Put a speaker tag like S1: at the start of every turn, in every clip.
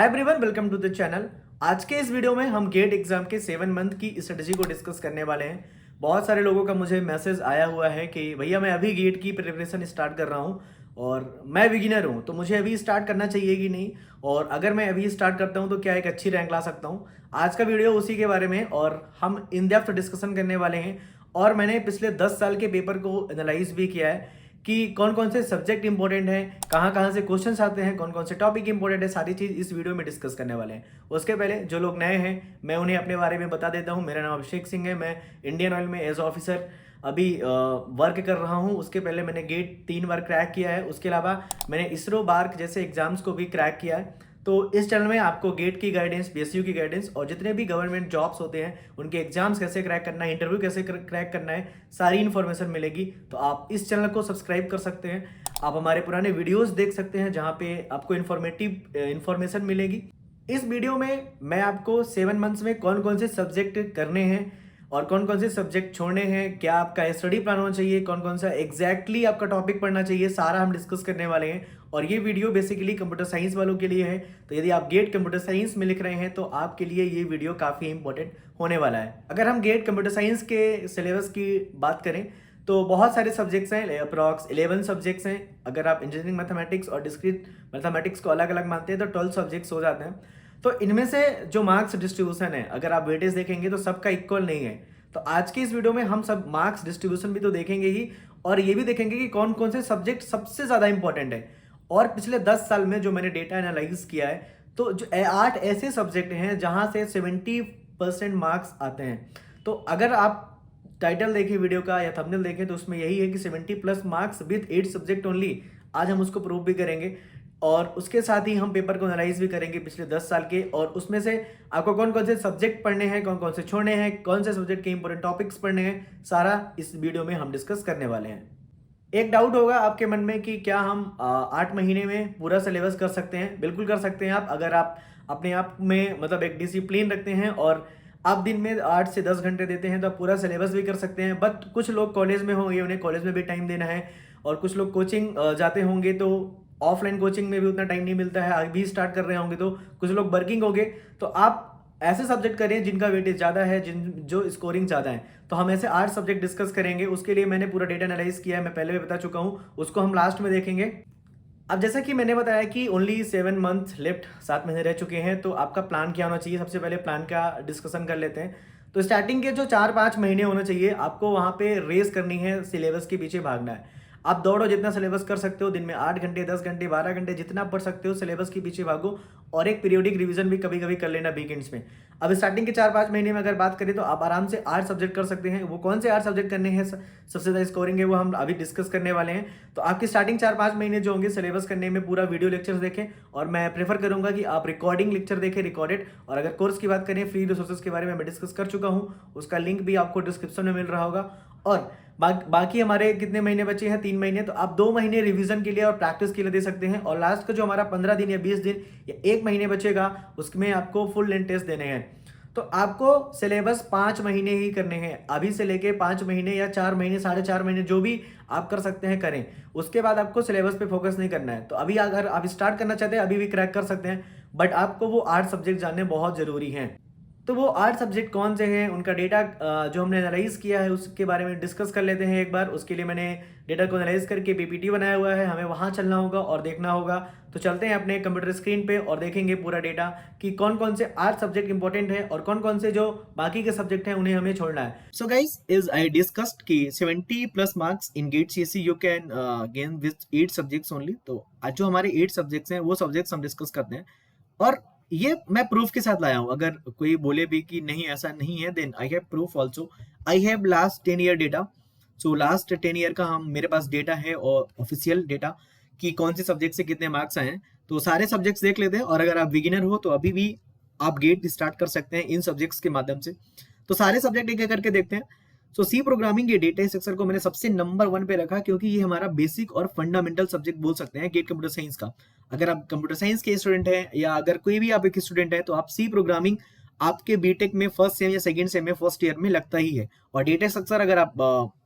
S1: Hi everyone, welcome to the channel. आज के इस वीडियो में हम गेट एग्जाम के 7 मंथ की स्ट्रेटजी को डिस्कस करने वाले हैं। बहुत सारे लोगों का मुझे मैसेज आया हुआ है कि भैया मैं अभी गेट की प्रिपरेशन स्टार्ट कर रहा हूँ और मैं बिगिनर हूँ, तो मुझे अभी स्टार्ट करना चाहिए कि नहीं, और अगर मैं अभी स्टार्ट करता हूँ तो क्या एक अच्छी रैंक ला सकता हूँ। आज का वीडियो उसी के बारे में और हम इन डेप्थ डिस्कशन करने वाले हैं। और मैंने पिछले 10 साल के पेपर को एनालाइज भी किया है कि कौन कौन से सब्जेक्ट इंपॉर्टेंट हैं, कहाँ कहाँ से क्वेश्चंस आते हैं, कौन कौन से टॉपिक इंपॉर्टेंट है, सारी चीज़ इस वीडियो में डिस्कस करने वाले हैं। उसके पहले जो लोग नए हैं मैं उन्हें अपने बारे में बता देता हूँ। मेरा नाम अभिषेक सिंह है। मैं इंडियन ऑयल में एज ऑफिसर अभी वर्क कर रहा हूँ। उसके पहले मैंने गेट 3 बार क्रैक किया है। उसके अलावा मैंने इसरो बार्क जैसे एग्जाम्स को भी क्रैक किया है। तो इस चैनल में आपको गेट की गाइडेंस, पीएसयू की गाइडेंस और जितने भी गवर्नमेंट जॉब्स होते हैं उनके एग्जाम्स कैसे क्रैक करना है, इंटरव्यू कैसे क्रैक करना है, सारी इन्फॉर्मेशन मिलेगी। तो आप इस चैनल को सब्सक्राइब कर सकते हैं। आप हमारे पुराने वीडियोस देख सकते हैं जहां पे आपको इन्फॉर्मेटिव इन्फॉर्मेशन मिलेगी। इस वीडियो में मैं आपको 7 मंथ्स में कौन कौन से सब्जेक्ट करने हैं और कौन कौन से सब्जेक्ट छोड़ने हैं, क्या आपका स्टडी प्लान होना चाहिए, कौन कौन सा एग्जैक्टली आपका टॉपिक पढ़ना चाहिए, सारा हम डिस्कस करने वाले हैं। और ये वीडियो बेसिकली कंप्यूटर साइंस वालों के लिए है। तो यदि आप गेट कंप्यूटर साइंस में लिख रहे हैं तो आपके लिए ये वीडियो काफ़ी इंपॉर्टेंट होने वाला है। अगर हम गेट कंप्यूटर साइंस के सिलेबस की बात करें तो बहुत सारे सब्जेक्ट्स हैं, अप्रॉक्स 11 सब्जेक्ट्स हैं। अगर आप इंजीनियरिंग मैथमेटिक्स और डिस्क्रीट मैथमेटिक्स को अलग अलग मानते हैं तो 12 सब्जेक्ट्स हो जाते हैं। तो इनमें से जो मार्क्स डिस्ट्रीब्यूशन है, अगर आप वेटेज देखेंगे तो सबका इक्वल नहीं है। तो आज की इस वीडियो में हम सब मार्क्स डिस्ट्रीब्यूशन भी तो देखेंगे ही, और ये भी देखेंगे कि कौन कौन से सब्जेक्ट सबसे ज़्यादा इंपॉर्टेंट है। और पिछले 10 साल में जो मैंने डेटा एनालाइज किया है तो जो 8 ऐसे सब्जेक्ट हैं जहां से 70% मार्क्स आते हैं। तो अगर आप टाइटल देखें वीडियो का या थंबनेल देखें तो उसमें यही है कि 70+ मार्क्स विथ 8 सब्जेक्ट ओनली। आज हम उसको प्रूव भी करेंगे और उसके साथ ही हम पेपर को एनालाइज भी करेंगे पिछले 10 साल के, और उसमें से आपको कौन कौन से सब्जेक्ट पढ़ने हैं, कौन कौन से छोड़ने हैं, कौन से सब्जेक्ट के इंपॉर्टेंट टॉपिक्स पढ़ने हैं, सारा इस वीडियो में हम डिस्कस करने वाले हैं। एक डाउट होगा आपके मन में कि क्या हम 8 महीने में पूरा सिलेबस कर सकते हैं। बिल्कुल कर सकते हैं आप, अगर आप अपने आप में मतलब एक डिसिप्लिन रखते हैं और आप दिन में 8 से 10 घंटे देते हैं तो आप पूरा सिलेबस भी कर सकते हैं। बट कुछ लोग कॉलेज में होंगे, उन्हें कॉलेज में भी टाइम देना है, और कुछ लोग कोचिंग जाते होंगे तो ऑफलाइन कोचिंग में भी उतना टाइम नहीं मिलता है, अभी स्टार्ट कर रहे होंगे, तो कुछ लोग वर्किंग होंगे। तो आप ऐसे सब्जेक्ट करें जिनका वेटेज ज़्यादा है, जो स्कोरिंग ज़्यादा है। तो हम ऐसे 8 सब्जेक्ट डिस्कस करेंगे। उसके लिए मैंने पूरा डेटा एनालाइज किया है, मैं पहले भी बता चुका हूँ, उसको हम लास्ट में देखेंगे। अब जैसा कि मैंने बताया कि ओनली 7 मंथ लेफ्ट, 7 महीने रह चुके हैं, तो आपका प्लान क्या होना चाहिए। सबसे पहले प्लान का डिस्कसन कर लेते हैं। तो स्टार्टिंग के जो 4-5 महीने होना चाहिए आपको वहाँ पे रेस करनी है, सिलेबस के पीछे भागना है। आप दौड़ो, जितना सिलेबस कर सकते हो, दिन में 8 घंटे, 10 घंटे, 12 घंटे, जितना पढ़ सकते हो सिलेबस के पीछे भागो, और एक पीरियोडिक रिवीजन भी कभी कभी कर लेना वीकेंड्स में। अब स्टार्टिंग के 4-5 महीने में अगर बात करें तो आप आराम से 8 सब्जेक्ट कर सकते हैं। वो कौन से 8 सब्जेक्ट करने हैं, सबसे ज़्यादा स्कोरिंग है, वो हम अभी डिस्कस करने वाले हैं। तो आपकी स्टार्टिंग 4-5 महीने जो होंगे सिलेबस करने में, पूरा वीडियो लेक्चर्स देखें, और मैं प्रेफर करूंगा कि आप रिकॉर्डिंग लेक्चर देखें, रिकॉर्डेड। और अगर कोर्स की बात करें, फ्री रिसोर्सेज के बारे में मैं डिस्कस कर चुका हूँ, उसका लिंक भी आपको डिस्क्रिप्शन में मिल रहा होगा। और बाकी हमारे कितने महीने बचे हैं, 3 महीने, तो आप 2 महीने रिवीजन के लिए और प्रैक्टिस के लिए दे सकते हैं। और लास्ट का जो हमारा 15 दिन या 20 दिन या 1 महीने बचेगा उसमें आपको फुल लेंथ टेस्ट देने हैं। तो आपको सिलेबस 5 महीने ही करने हैं, अभी से लेके 5 महीने या 4 महीने, 4.5 महीने, जो भी आप कर सकते हैं करें। उसके बाद आपको सिलेबस पे फोकस नहीं करना है। तो अभी अगर आप स्टार्ट करना चाहते हैं अभी भी क्रैक कर सकते हैं, बट आपको वो 8 सब्जेक्ट जानने बहुत ज़रूरी हैं। तो वो 8 सब्जेक्ट कौन से हैं, उनका डेटा जो हमने एनालाइज किया है उसके बारे में डिस्कस कर लेते हैं एक बार। उसके लिए मैंने डेटा को एनालाइज करके पीपीटी बनाया हुआ है, हमें वहाँ चलना होगा और देखना होगा। तो चलते हैं अपने कंप्यूटर स्क्रीन पे और देखेंगे पूरा डेटा कि कौन कौन से 8 सब्जेक्ट इंपॉर्टेंट है और कौन कौन से जो बाकी के सब्जेक्ट हैं उन्हें हमें छोड़ना है। So guys, is I discussed कि 70+ marks in GATE CSC you can gain with 8 subjects only. तो आज जो हमारे 8 सब्जेक्ट्स हैं वो सब्जेक्ट्स हम डिस्कस करते हैं, और ये मैं प्रूफ के साथ लाया हूं। अगर कोई बोले भी कि नहीं ऐसा नहीं है, then I have proof also. I have last 10 year data. So last 10 year का हम मेरे पास डेटा है, और ऑफिशियल डेटा कि कौन से सब्जेक्ट से कितने मार्क्स आए हैं। तो सारे सब्जेक्ट्स देख लेते हैं, और अगर आप बिगिनर हो तो अभी भी आप गेट स्टार्ट कर सकते हैं इन सब्जेक्ट्स के माध्यम से। तो सारे सब्जेक्ट एक एक करके देखते हैं। सो सी प्रोग्रामिंग, ये डेटा स्ट्रक्चर को मैंने सबसे नंबर 1 पे रखा क्योंकि ये हमारा बेसिक और फंडामेंटल सब्जेक्ट बोल सकते हैं गेट कंप्यूटर साइंस का। अगर आप कंप्यूटर साइंस के स्टूडेंट हैं या अगर कोई भी आप एक स्टूडेंट है तो आप सी प्रोग्रामिंग आपके बीटेक में फर्स्ट सेम या सेकंड सेम में फर्स्ट ईयर में लगता ही है। और डेटा स्ट्रक्चर अगर आप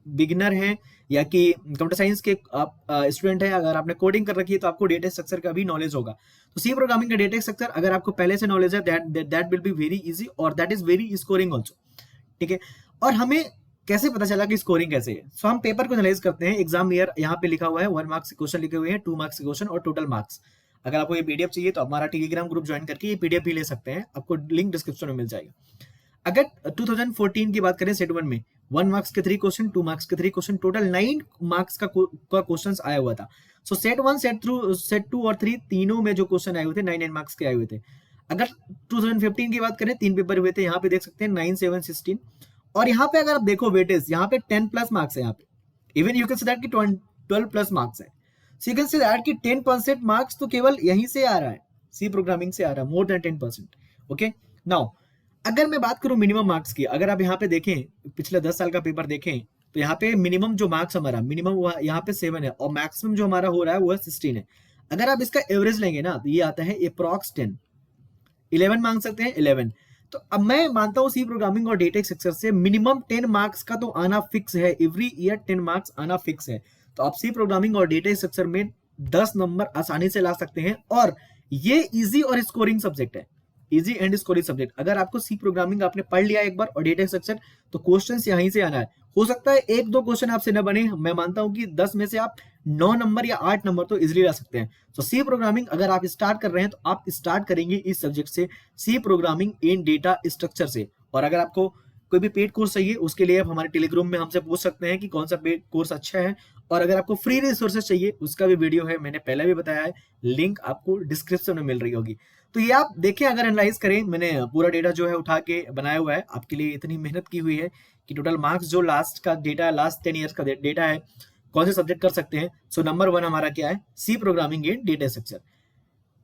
S1: बिगिनर हैं या कि कंप्यूटर साइंस के आप स्टूडेंट हैं, अगर आपने कोडिंग कर रखी है तो आपको डेटा स्ट्रक्चर का भी नॉलेज होगा। तो सी प्रोग्रामिंग का डेटा स्ट्रक्चर अगर आपको पहले से नॉलेज है, that will be very easy और that is very scoring also, ठीक है। और हमें कैसे पता चला कि स्कोरिंग कैसे है? सो हम पेपर को एनालाइज करते हैं। एग्जाम ईयर यहाँ पे लिखा हुआ है, 1 मार्क्स के क्वेश्चन लिखे हुए हैं, 2 मार्क्स के क्वेश्चन और टोटल मार्क्स। अगर आपको ये पीडीएफ चाहिए तो हमारा टेलीग्राम ग्रुप ज्वाइन करके ये पीडीएफ भी ले सकते हैं, आपको लिंक डिस्क्रिप्शन में मिल जाएगा। अगर 2014 की बात करें सेट 1 में 1 मार्क्स के 3 क्वेश्चन, 2 मार्क्स के 3 क्वेश्चन, टोटल 9 मार्क्स का क्वेश्चन आया हुआ था। सो सेट 1, सेट 2 और 3 तीनों में जो क्वेश्चन आए हुए थे 9 मार्क्स के आए हुए थे। अगर 2015 की बात करें 3 पेपर हुए थे, यहाँ पे देख सकते हैं 9, 7, 16 और यहाँ पे अगर आप देखो वेटेज यहाँ पे 10 प्लस मार्क्स है। यहाँ पे even you can say that कि 12 प्लस मार्क्स है। So you can say that कि 10% मार्क्स तो केवल यहीं से आ रहा है, सी प्रोग्रामिंग से आ रहा है, मोर देन 10%। ओके, नाउ अगर मैं बात करूं मिनिमम मार्क्स की, अगर आप यहाँ पे देखें पिछले 10 साल का पेपर देखें तो यहाँ पे मिनिमम जो मार्क्स हमारा मिनिमम हुआ यहाँ पे 7 है और मैक्सिमम जो हमारा हो रहा है वो है 16 है। अगर आप इसका एवरेज लेंगे ना तो ये आता है अप्रॉक्स 10, 11 मांग सकते हैं 11। तो अब मैं मानता हूँ सी प्रोग्रामिंग और डेटा स्ट्रक्चर से मिनिमम 10 मार्क्स का तो आना फिक्स है, एवरी ईयर 10 मार्क्स आना फिक्स है। तो आप सी प्रोग्रामिंग और डेटा स्ट्रक्चर में 10 नंबर आसानी से ला सकते हैं और ये इजी और स्कोरिंग सब्जेक्ट है, इजी एंड स्कोरिंग सब्जेक्ट। अगर आपको सी प्रोग्रामिंग आपने पढ़ लिया एक बार और डेटा स्ट्रक्चर, तो क्वेश्चंस यहीं से आना है। हो सकता है 1-2 क्वेश्चन आपसे न बने, मैं मानता हूं कि 10 में से आप 9 नंबर या 8 नंबर तो इजीली ला सकते हैं। तो सी प्रोग्रामिंग अगर आप स्टार्ट कर रहे हैं तो आप स्टार्ट करेंगे इस सब्जेक्ट से, C programming in data structure से। और अगर आपको कोई भी पेड कोर्स चाहिए उसके लिए आप हमारे टेलीग्राम में हमसे पूछ सकते हैं कि कौन सा पेड कोर्स अच्छा है। और अगर आपको फ्री रिसोर्सेज चाहिए उसका भी वीडियो है, मैंने पहले भी बताया है, लिंक आपको डिस्क्रिप्शन में मिल रही होगी। तो ये आप देखें, अगर एनालाइज करें, मैंने पूरा डेटा जो है उठा के बनाया हुआ है आपके लिए, इतनी मेहनत की हुई है कि टोटल मार्क्स जो लास्ट का डेटा है, लास्ट 10 ईयर्स का डेटा है, कौन से सब्जेक्ट कर सकते हैं। सो नंबर 1 हमारा क्या है, C programming in data structure.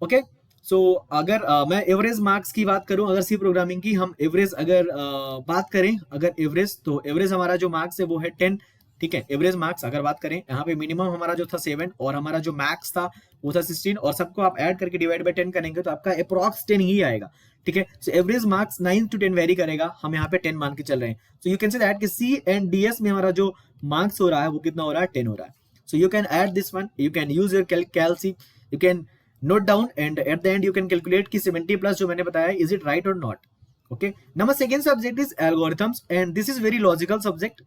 S1: Okay, so अगर मैं एवरेज मार्क्स की बात करूं, अगर सी प्रोग्रामिंग की हम एवरेज अगर बात करें, अगर एवरेज, तो एवरेज हमारा जो मार्क्स है वो है 10, ठीक है। एवरेज मार्क्स अगर बात करें, यहाँ पे मिनिमम हमारा जो था 7 और हमारा जो मैक्स था वो था 16 और सबको आप ऐड करके डिवाइड बाय 10 करेंगे तो आपका अप्रॉक्स 10 ही आएगा, ठीक है। So average marks 9 to 10 very करेगा, हम यहाँ पे 10 मान के चल रहे हैं। सो यू कैन से दैट कि सी एंड डीएस में हमारा जो मार्क्स हो रहा है वो कितना हो रहा है, 10 हो रहा है। So you can add this one, you can use your calci, you can note down and at the end you can calculate कि 70 प्लस जो मैंने बताया इज इट राइट और not. Okay, number second subject is algorithms and this is very logical subject.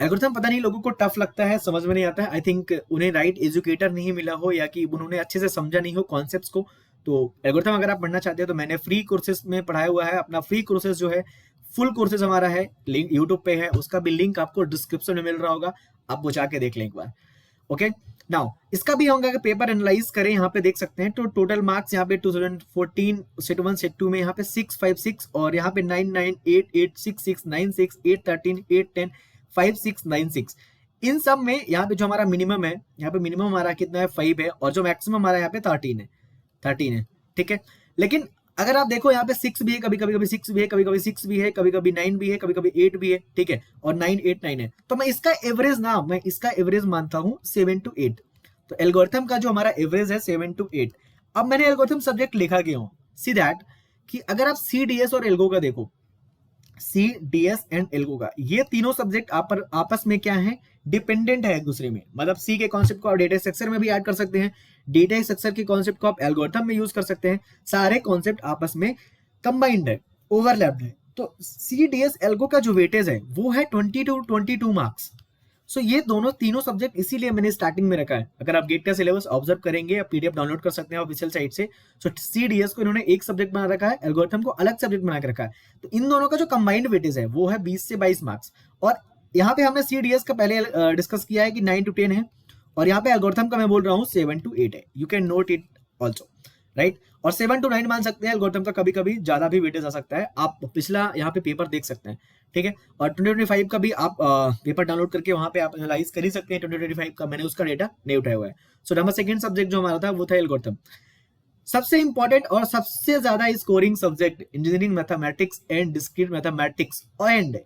S1: Algorithm पता नहीं लोगों को tough लगता है, समझ में नहीं आता है। आई थिंक उन्हें राइट एजुकेटर नहीं मिला हो या कि उन्होंने अच्छे से समझा नहीं हो कॉन्सेप्ट्स को। तो एल्गोरिथम अगर आप पढ़ना चाहते हैं तो मैंने फ्री कोर्सेज में पढ़ाया हुआ है, अपना फ्री कोर्सेज जो है, फुल कोर्सेज हमारा है, लिंक यूट्यूब पे है, उसका भी लिंक आपको डिस्क्रिप्शन में मिल रहा होगा, आप वो जाके देख लें एक बार। ओके, नाउ इसका भी हम अगर पेपर एनालाइज करें, यहाँ पे देख सकते हैं तो टोटल मार्क्स यहाँ पे 2014 सेट 1 सेट 2 में यहाँ पे 656 और यहाँ पे 9, 9, 8, 8, 6, 6, 9, 6, 8, 13, 8, 10, 5, 6, 9, 6। इन सब में यहाँ पे जो हमारा मिनिमम है, यहाँ पे मिनिमम हमारा कितना है 5 है और जो मैक्सिमम हमारा यहाँ पे 13 है, ठीक है। लेकिन अगर आप देखो यहाँ पे 6 भी है, कभी कभी 6 भी है, कभी कभी 6 भी है, कभी कभी 9 भी है, कभी कभी 8 भी है, ठीक है, और 9, 8, 9 है। तो मैं इसका एवरेज मानता हूँ 7 to 8। तो एल्गोरिथम का जो हमारा एवरेज है 7 to 8। अब मैंने एल्गोरिथम सब्जेक्ट लिखा क्यों, सी दैट कि अगर आप सी डी एस और एल्गो का देखो, C D S and algo का, ये तीनों सब्जेक्ट आपस में क्या है, डिपेंडेंट है एक दूसरे में। मतलब सी के कॉन्सेप्ट को आप डेटा स्ट्रक्चर में भी ऐड कर सकते हैं, डेटा स्ट्रक्चर के कॉन्सेप्ट को आप एल्गोरिथम में यूज कर सकते हैं, सारे कॉन्सेप्ट आपस में कंबाइंड है, ओवरलैप्ड है। तो सी डी एस एल्गो का जो वेटेज है वो है 20 to 22 मार्क्स। सो ये तीनों सब्जेक्ट इसीलिए मैंने स्टार्टिंग में रखा है। अगर आप गेट का सिलेबस ऑब्जर्व करेंगे, आप पीडीएफ डाउनलोड कर सकते हैं ऑफिशियल साइट से। सो सीडीएस को इन्होंने एक सब्जेक्ट बना रखा है, एल्गोरिथम को अलग सब्जेक्ट बना के रखा है। तो इन दोनों का जो कंबाइंड वेटेज है वो है 20 से 22 मार्क्स। और यहाँ पे हमने सीडीएस का पहले डिस्कस किया है कि 9 to 10 है और यहाँ पे एल्गोरिथम का मैं बोल रहा हूँ 7 to 8 है। You can note it also, right. और 7 to 9 मान सकते हैं, एल्गोरिथम का कभी कभी ज्यादा भी वेटेज आ सकता है। आप पिछला यहाँ पे पेपर देख सकते हैं, ठीक है। और 2025 का भी आप पेपर डाउनलोड करके वहां पे आप एनालाइज कर ही सकते हैं। 2025 का मैंने उसका डेटा नहीं उठाया हुआ है। सो नंबर सेकंड सब्जेक्ट जो हमारा था वो था एल्गोरिथम। सबसे इंपॉर्टेंट और सबसे ज्यादा scoring subject engineering mathematics and discrete mathematics and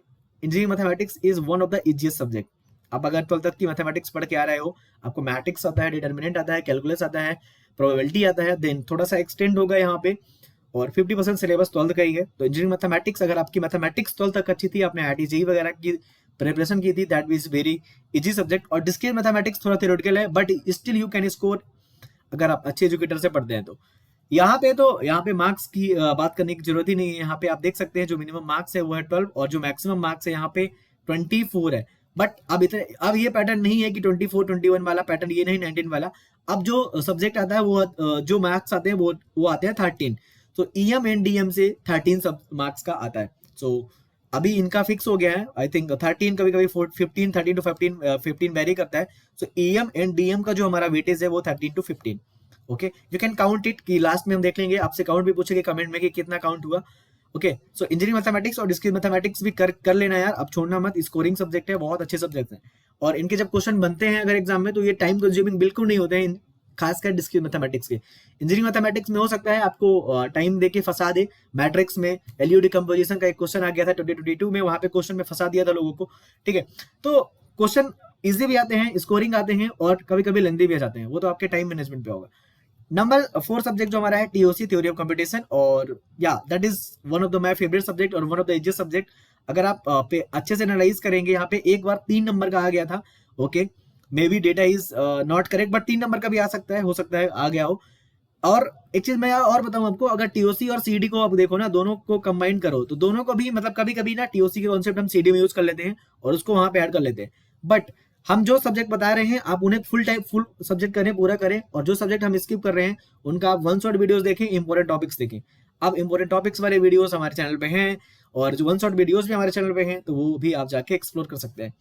S1: engineering mathematics is one of the easiest subject. आप अगर 12th तक की मैथमेटिक्स पढ़ के आ रहे हो, आपको मैट्रिक्स आता है, डिटर्मिनेंट आता है, कैलकुलस आता है, प्रोबेबिलिटी आता है, देन थोड़ा सा एक्सटेंड होगा यहाँ पे, और 50% सिलेबस 12th का ही है। तो इंजीनियरिंग मैथमेटिक्स, अगर आपकी मैथमेटिक्स 12th तक अच्छी थी, आपने IIT JEE वगैरह की प्रिपरेशन की थी, that is very easy subject. और डिस्क्रीट मैथमेटिक्स थोड़ा थ्योरेटिकल है, but still you can score अगर आप अच्छे एजुकेटर से पढ़ते हैं तो। यहाँ पे मार्क्स की बात करने की जरूरत ही नहीं है। यहाँ पे आप देख सकते हैं जो मिनिमम मार्क्स है वो है 12 और जो मैक्सिमम मार्क्स है यहाँ पे 24 है। बट अब ये पैटर्न नहीं है कि 24 21 वाला पैटर्न, ये नहीं 19 वाला। अब जो सब्जेक्ट आता है वो जो मार्क्स आते हैं वो आते हैं 13। तो ईएम एंड डीएम से 13 सब मार्क्स का आता है। सो अभी इनका फिक्स हो गया है, आई थिंक 13, कभी कभी 15, 13 टू 15 वेरी करता है। सो ईएम एंड डीएम का जो हमारा वेटेज है वो 13 to 15। Okay, you can count it कि लास्ट में हम देख लेंगे, आपसे काउंट भी पूछेंगे कमेंट में कि कितना काउंट हुआ। ओके, सो इंजीनियरिंग मैथमेटिक्स और डिस्क्रीट मैथमेटिक्स भी कर लेना यार, अब छोड़ना मत। स्कोरिंग सब्जेक्ट है, बहुत अच्छे सब्जेक्ट हैं और इनके जब क्वेश्चन बनते हैं अगर एग्जाम में तो ये टाइम कंज्यूमिंग बिल्कुल नहीं होते हैं, खासकर डिस्क्रीट मैथमेटिक्स के। इंजीनियरिंग मैथमेटिक्स में हो सकता है आपको टाइम देके फंसा दे। मैट्रिक्स में एलयू डिकम्पोजिशन का एक क्वेश्चन आ गया था 2022 में, वहां पे क्वेश्चन में फंसा दिया था लोगों को। ठीक है, तो क्वेश्चन इजी भी आते हैं, स्कोरिंग आते हैं और कभी कभी लेंदी भी आ जाते हैं, वो तो आपके टाइम मैनेजमेंट पे होगा। नंबर 4 सब्जेक्ट जो हमारा है टीओसी, थ्योरी ऑफ कंपटीशन, और या that is one of the my favourite subject और one of the easiest subject. अगर आप पे अच्छे से एनालाइज करेंगे, यहाँ पे एक बार 3 नंबर का आ गया था। Okay, may be data is not correct, but 3 number का भी आ सकता है, हो सकता है आ गया हो। और एक चीज मैं और बताऊं आपको, अगर टीओसी और सीडी को आप देखो ना, दोनों को कंबाइन करो तो दोनों को भी मतलब कभी कभी ना टीओसी के कॉन्सेप्ट हम सीडी में यूज कर लेते हैं और उसको वहां पे ऐड कर लेते हैं। बट हम जो सब्जेक्ट बता रहे हैं आप उन्हें फुल सब्जेक्ट करें, पूरा करें, और जो सब्जेक्ट हम स्किप कर रहे हैं उनका आप वन शॉट वीडियोस देखें, इंपॉर्टेंट टॉपिक्स देखें। अब इंपॉर्टेंट टॉपिक्स वाले वीडियोस हमारे चैनल पे हैं और जो वन शॉट वीडियोस भी हमारे चैनल पे हैं, तो वो भी आप जाके एक्सप्लोर कर सकते हैं।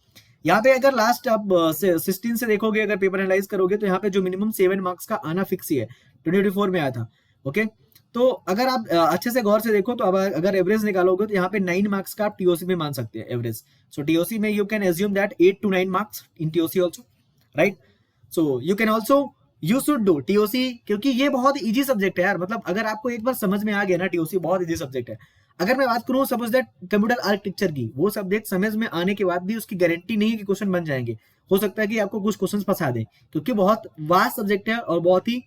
S1: यहाँ पे अगर लास्ट आप 16 से देखोगे, अगर पेपर एनालाइज करोगे तो यहाँ पे जो मिनिमम 7 मार्क्स का आना फिक्स ही है, 2024 में आया था। ओके, तो अगर आप अच्छे से गौर से देखो तो अब अगर एवरेज निकालोगे तो यहाँ पे 9 मार्क्स का आप टीओसी में मान सकते हैं एवरेज। सो टीओसी में you can assume that 8 to 9 marks in TOC also, right. So you can also you should do TOC, क्योंकि ये बहुत इजी सब्जेक्ट है यार। मतलब अगर आपको एक बार समझ में आ गया ना, टीओसी बहुत इजी सब्जेक्ट है। अगर मैं बात करूं सपोज दैट कंप्यूटर आर्किटेक्चर की, वो सब्जेक्ट समझ में आने के बाद भी उसकी गारंटी नहीं है कि क्वेश्चन बन जाएंगे। हो सकता है कि आपको कुछ क्वेश्चन फंसा दें, क्योंकि बहुत वास्ट सब्जेक्ट है और बहुत ही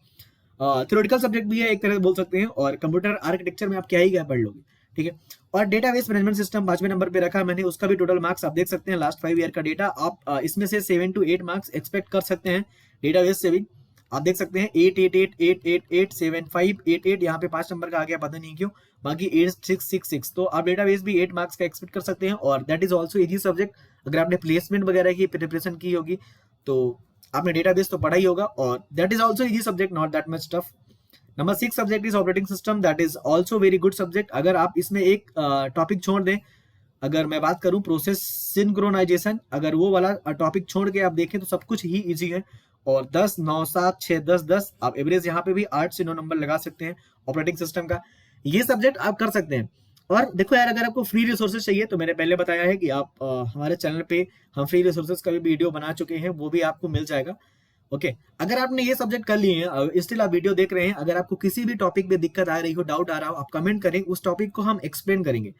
S1: थ्योरेटिकल सब्जेक्ट भी है एक तरह से बोल सकते हैं। और कंप्यूटर आर्किटेक्चर में आप क्या ही क्या पढ़ लोगे, ठीक है। और डेटाबेस मैनेजमेंट सिस्टम 5वें नंबर पे रखा मैंने, उसका भी टोटल मार्क्स आप देख सकते हैं, लास्ट 5 ईयर का डेटा। आप इसमें से 7 to 8 मार्क्स एक्सपेक्ट कर सकते हैं डेटाबेस से भी। आप देख सकते हैं 8 8 8 8 8 8 7 5 8 8, यहाँ पे 5 नंबर का आ गया, पता नहीं क्यों। बाकी 8 6 6 6, तो आप डेटाबेस भी 8 मार्क्स का एक्सपेक्ट कर सकते हैं। और that is also easy subject. अगर आपने प्लेसमेंट वगैरह की प्रिपरेशन की होगी तो आपने डेटाबेस तो पढ़ा ही होगा, और that is also easy subject, not that much tough. Number 6 subject is operating system, that is also very good subject. अगर आप इसमें एक टॉपिक छोड़ दें, अगर मैं बात करूं प्रोसेस सिंक्रोनाइजेशन, अगर वो वाला टॉपिक छोड़ के आप देखें तो सब कुछ ही इजी है। और 10 9 7 6 10 10 आप एवरेज यहाँ पे भी 8 से 9 नंबर लगा सकते हैं ऑपरेटिंग सिस्टम का। ये सब्जेक्ट आप कर सकते हैं। और देखो यार, अगर आपको फ्री रिसोर्सेज चाहिए तो मैंने पहले बताया है कि आप हमारे चैनल पे हम फ्री रिसोर्सेज का भी वीडियो बना चुके हैं, वो भी आपको मिल जाएगा। ओके, अगर आपने ये सब्जेक्ट कर लिए हैं, स्टिल आप वीडियो देख रहे हैं, अगर आपको किसी भी टॉपिक पे दिक्कत आ रही हो, डाउट आ रहा हो, आप कमेंट करें, उस टॉपिक को हम एक्सप्लेन करेंगे।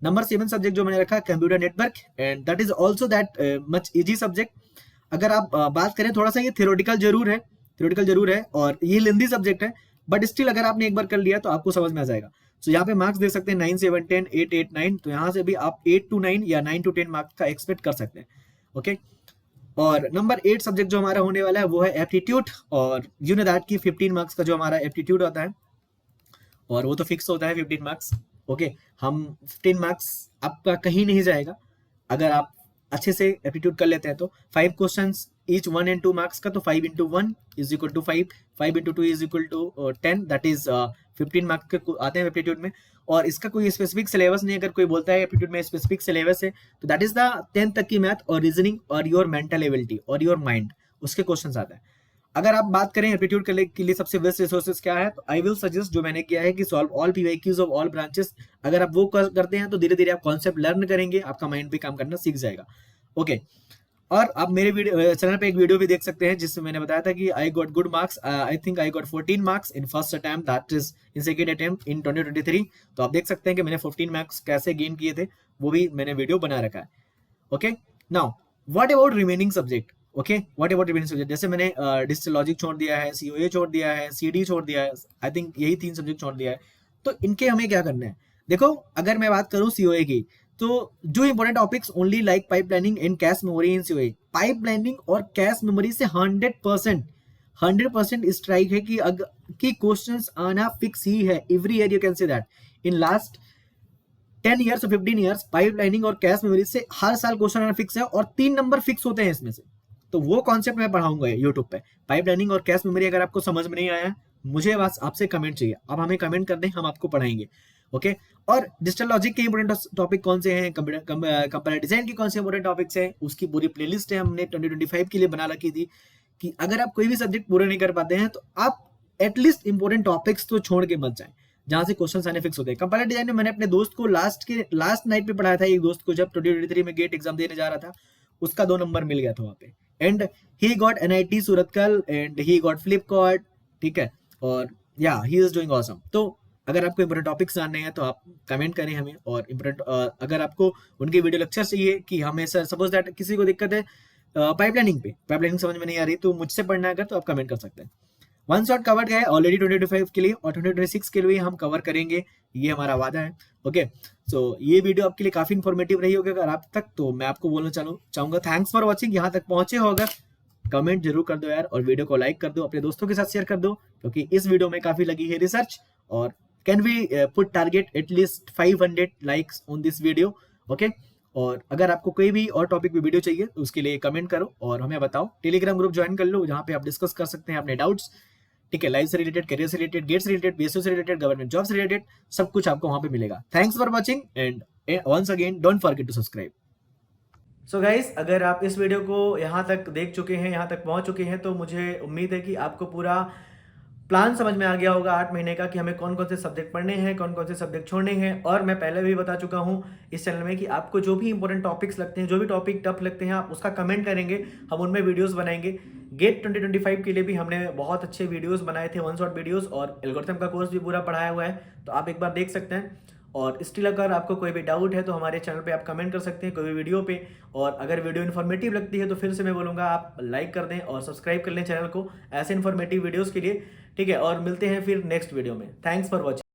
S1: नंबर 7 सब्जेक्ट जो मैंने रखा computer network, and that is also that much easy subject. अगर आप बात करें, थोड़ा सा ये थ्योरेटिकल जरूर है और ये लेंदी सब्जेक्ट है, बट स्टिल अगर आपने एक बार कर लिया तो आपको समझ में आ जाएगा। सो यहाँ पे मार्क्स देख सकते हैं 9 7 10 8 8 9, तो यहाँ से भी आप 8 to 9 या 9 to 10 मार्क्स का एक्सपेक्ट कर सकते हैं। ओके, और नंबर 8 सब्जेक्ट जो हमारा होने वाला है वो है एप्टीट्यूड, और यू नो दैट की 15 मार्क्स का जो हमारा एप्टीट्यूड होता है, और वो तो फिक्स होता है 15 मार्क्स। ओके, हम 15 मार्क्स आपका कहीं नहीं जाएगा अगर आप अच्छे से एप्टीट्यूड कर लेते हैं तो। 5 क्वेश्चंस ईच 1 and 2 मार्क्स का, तो 5 into 1 is equal to 5, 5 into 2 is equal to 10, that is 15 marks के आते हैं एप्टीट्यूड में। और इसका कोई स्पेसिफिक सिलेबस नहीं है, अगर कोई बोलता है एप्टीट्यूड में स्पेसिफिक सिलेबस है तो दैट इज द 10th तक की मैथ और रीजनिंग और योर मेंटल एबिलिटी और योर माइंड, उसके क्वेश्चन आते हैं। अगर आप बात करें एप्टीट्यूड के लिए सबसे बेस्ट रिसोर्सेज क्या है, तो आई विल सजेस्ट जो मैंने किया है कि solve all PYQs of all branches. अगर आप वो करते हैं तो धीरे धीरे आप कॉन्सेप्ट लर्न करेंगे, आपका माइंड भी काम करना सीख जाएगा। ओके, और आप मेरे वीडियो चैनल पे एक वीडियो भी देख सकते हैं जिसमें मैंने बताया था कि I got good marks, I think I got 14 marks in first attempt, that is in second attempt in 2023। तो आप देख सकते हैं कि मैंने 14 मार्क्स कैसे गेन किए थे, वो भी मैंने वीडियो बना रखा है। Okay, now what about remaining subject. Okay, what about remaining subject, जैसे मैंने डिजिटल लॉजिक छोड़ दिया है, सीओए छोड़ दिया है, सीडी छोड़ दिया है, आई थिंक यही 3 सब्जेक्ट छोड़ दिया है। तो इनके हमें क्या करना है, देखो अगर मैं बात करूं सीओए की, तो जो important topics only like pipe planning and cache memory in COA, pipe planning और कैश मेमोरी से 100% स्ट्राइक है कि क्वेश्चंस आना फिक्स ही है। Every year you can say that in last 10 years और 15 ईयर्स पाइप लाइनिंग और कैश मेमोरी से हर साल क्वेश्चन आना फिक्स है और 3 नंबर फिक्स होते हैं इसमें से। तो वो कॉन्सेप्ट मैं पढ़ाऊंगा यूट्यूब पे। पाइप लाइनिंग और कैश मेमोरी अगर आपको समझ में नहीं आया, मुझे बस आपसे कमेंट चाहिए, आप हमें कमेंट कर दें, हम आपको पढ़ाएंगे। ओके, और डिजिटल लॉजिक के इंपोर्टेंट टॉपिक कौन से हैं, कंप्यूटर डिजाइन के कौन से इंपोर्टेंट टॉपिक्स हैं, उसकी पूरी प्लेलिस्ट है हमने 2025 के लिए बना रखी थी कि अगर आप कोई भी सब्जेक्ट पूरा नहीं कर पाते हैं तो आप एटलीस्ट इंपोर्टेंट टॉपिक्स तो छोड़ के मत जाए जहां से क्वेश्चन आने फिक्स होते हैं। कंप्यूटर डिजाइन में मैंने अपने दोस्त को लास्ट नाइट पे पढ़ाया था, एक दोस्त को जब 2023 में गेट एग्जाम देने जा रहा था, उसका 2 नंबर मिल गया था वहां पे, and he got NIT Surathkal and he got Flipkart, ठीक है, और या ही इज डूइंग ऑसम। तो अगर आपको इंपोर्टेंट टॉपिक्स जानने हैं तो आप कमेंट करें हमें, और इंपोर्टेंट अगर आपको उनके वीडियो लेक्चर चाहिए कि हमें सर सपोज दैट किसी को दिक्कत है पाइपलाइनिंग समझ में नहीं आ रही तो मुझसे पढ़ना है अगर, तो आप कमेंट कर सकते हैं। वन शॉट कवर्ड है ऑलरेडी 2025 के लिए, और 2026 के लिए हम कवर करेंगे, ये हमारा वादा है। ओके, सो ये वीडियो आपके लिए काफी इंफॉर्मेटिव रही होगी अगर आप तक, तो मैं आपको बोलना चाहूंगा थैंक्स फॉर वॉचिंग। यहाँ तक पहुंचे हो अगर, कमेंट जरूर कर दो यार, और वीडियो को लाइक कर दो, अपने दोस्तों के साथ शेयर कर दो, क्योंकि इस वीडियो में काफी लगी है रिसर्च, और can we put target at least 500 likes on this video. Okay, और अगर आपको कोई भी और टॉपिक पे वीडियो चाहिए तो उसके लिए कमेंट करो और हमें बताओ। टेलीग्राम ग्रुप ज्वाइन कर लो, जहाँ पे आप डिस्कस कर सकते हैं अपने डाउट्स, ठीक है, लाइफ से रिलेटेड, करियर से रिलेटेड, गेट से रिलेटेड, बीएसओ से रिलेटेड, गवर्नमेंट जॉब से रिलेटेड, सब कुछ आपको वहां पे मिलेगा। Thanks for watching and once again don't forget to subscribe. So guys, अगर आप इस वीडियो को यहाँ तक देख चुके हैं, यहाँ तक पहुँच चुके हैं, तो मुझे उम्मीद है कि आपको पूरा प्लान समझ में आ गया होगा 8 महीने का कि हमें कौन कौन से सब्जेक्ट पढ़ने हैं, कौन कौन से सब्जेक्ट छोड़ने हैं। और मैं पहले भी बता चुका हूं इस चैनल में कि आपको जो भी इंपॉर्टेंट टॉपिक्स लगते हैं, जो भी टॉपिक टफ लगते हैं, आप उसका कमेंट करेंगे, हम उनमें वीडियोस बनाएंगे। गेट 2025 के लिए भी हमने बहुत अच्छे वीडियोस बनाए थे, वन शॉट वीडियोस, और एल्गोरिथम का कोर्स भी पूरा पढ़ाया हुआ है, तो आप एक बार देख सकते हैं। और स्टिल अगर आपको कोई भी डाउट है तो हमारे चैनल पे आप कमेंट कर सकते हैं कोई भी वीडियो पे, और अगर वीडियो इन्फॉर्मेटिव लगती है तो फिर से मैं बोलूँगा आप लाइक कर दें और सब्सक्राइब कर लें चैनल को ऐसे इन्फॉर्मेटिव वीडियोस के लिए, ठीक है। और मिलते हैं फिर नेक्स्ट वीडियो में। Thanks for watching.